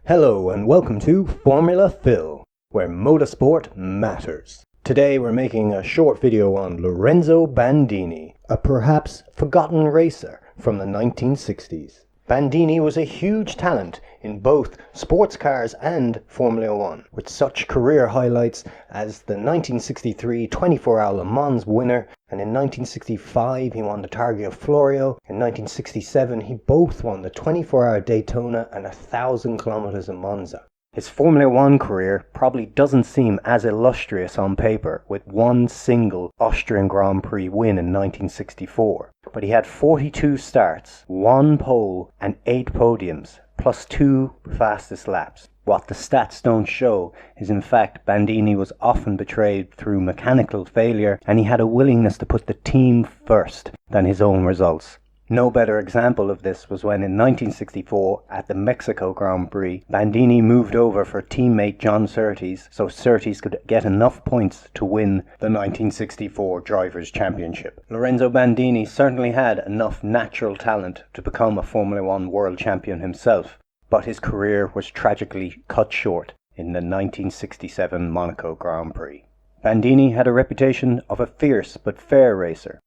Hello and welcome to Formula Phil, where motorsport matters. Today we're making a short video on Lorenzo Bandini, a perhaps forgotten racer from the 1960s. Bandini was a huge talent in both sports cars and Formula 1, with such career highlights as the 1963 24-hour Le Mans winner, and in 1965 he won the Targa Florio. In 1967 he both won the 24-hour Daytona and 1,000 kilometers of Monza. His Formula 1 career probably doesn't seem as illustrious on paper, with one single Austrian Grand Prix win in 1964. But he had 42 starts, 1 pole and 8 podiums, plus 2 fastest laps. What the stats don't show is in fact Bandini was often betrayed through mechanical failure, and he had a willingness to put the team first than his own results. No better example of this was when in 1964 at the Mexico Grand Prix, Bandini moved over for teammate John Surtees so Surtees could get enough points to win the 1964 Drivers' Championship. Lorenzo Bandini certainly had enough natural talent to become a Formula 1 world champion himself, but his career was tragically cut short in the 1967 Monaco Grand Prix. Bandini had a reputation of a fierce but fair racer.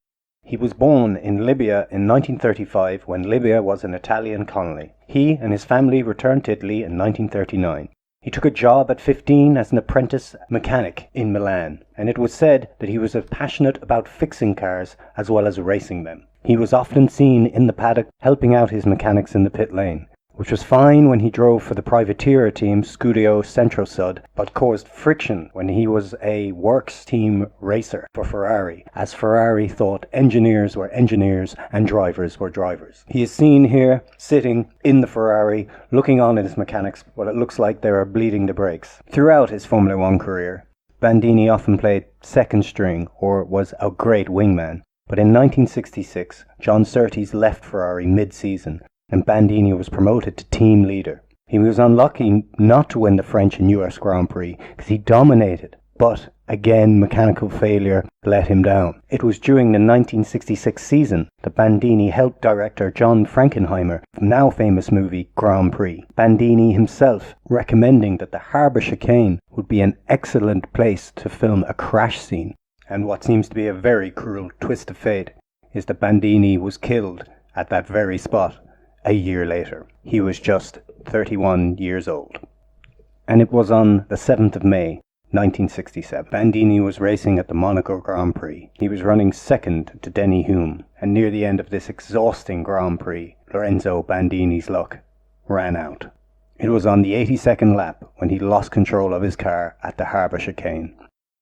He was born in Libya in 1935 when Libya was an Italian colony. He and his family returned to Italy in 1939. He took a job at 15 as an apprentice mechanic in Milan, and it was said that he was as passionate about fixing cars as well as racing them. He was often seen in the paddock helping out his mechanics in the pit lane, which was fine when he drove for the privateer team Scuderia Centrosud, but caused friction when he was a works team racer for Ferrari, as Ferrari thought engineers were engineers and drivers were drivers. He is seen here sitting in the Ferrari looking on at his mechanics while it looks like they are bleeding the brakes. Throughout his Formula 1 career, Bandini often played second string or was a great wingman, but in 1966 John Surtees left Ferrari mid-season and Bandini was promoted to team leader. He was unlucky not to win the French and US Grand Prix because he dominated, but again mechanical failure let him down. It was during the 1966 season that Bandini helped director John Frankenheimer, now famous movie Grand Prix. Bandini himself recommending that the harbour chicane would be an excellent place to film a crash scene. And what seems to be a very cruel twist of fate is that Bandini was killed at that very spot a year later. He was just 31 years old. And it was on the 7th of May, 1967. Bandini was racing at the Monaco Grand Prix. He was running second to Denny Hulme, and near the end of this exhausting Grand Prix, Lorenzo Bandini's luck ran out. It was on the 82nd lap when he lost control of his car at the harbour chicane.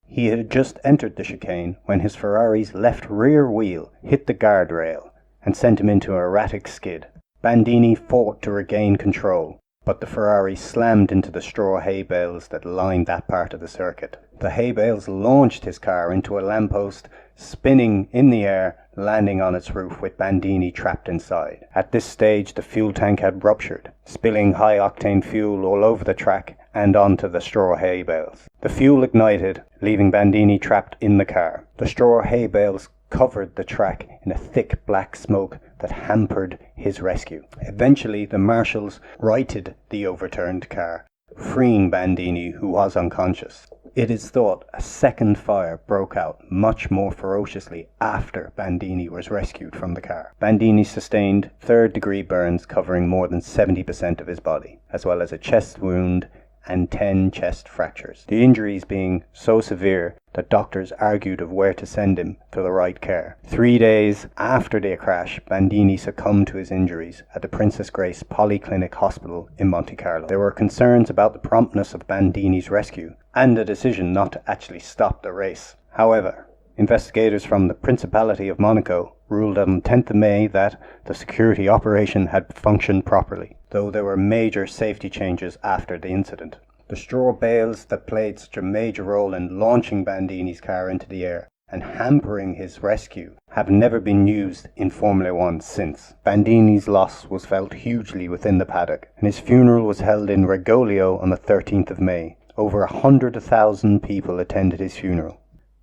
He had just entered the chicane when his Ferrari's left rear wheel hit the guardrail and sent him into an erratic skid. Bandini fought to regain control, but the Ferrari slammed into the straw hay bales that lined that part of the circuit. The hay bales launched his car into a lamppost, spinning in the air, landing on its roof with Bandini trapped inside. At this stage the fuel tank had ruptured, spilling high-octane fuel all over the track and onto the straw hay bales. The fuel ignited, leaving Bandini trapped in the car. The straw hay bales covered the track in a thick black smoke that hampered his rescue. Eventually the marshals righted the overturned car, freeing Bandini, who was unconscious. It is thought a second fire broke out much more ferociously after Bandini was rescued from the car. Bandini sustained third-degree burns covering more than 70% of his body, as well as a chest wound and 10 chest fractures, the injuries being so severe that doctors argued of where to send him for the right care. 3 days after the crash, Bandini succumbed to his injuries at the Princess Grace Polyclinic Hospital in Monte Carlo. There were concerns about the promptness of Bandini's rescue and the decision not to actually stop the race. However, investigators from the Principality of Monaco ruled on 10th of May that the security operation had functioned properly, though there were major safety changes after the incident. The straw bales that played such a major role in launching Bandini's car into the air and hampering his rescue have never been used in Formula 1 since. Bandini's loss was felt hugely within the paddock, and his funeral was held in Regoglio on the 13th of May. Over 100,000 people attended his funeral.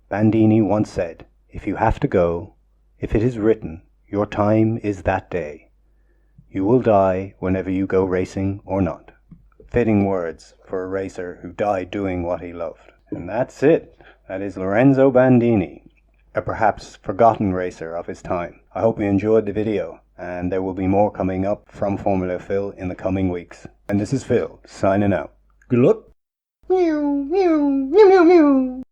Bandini once said, "If you have to go, if it is written, your time is that day. You will die whenever you go racing or not." fitting words for a racer who died doing what he loved. And that's it. That is Lorenzo Bandini, a perhaps forgotten racer of his time. I hope you enjoyed the video, and there will be more coming up from Formula Phil in the coming weeks. And this is Phil, signing out. Good luck. Meow, meow, meow, meow, meow.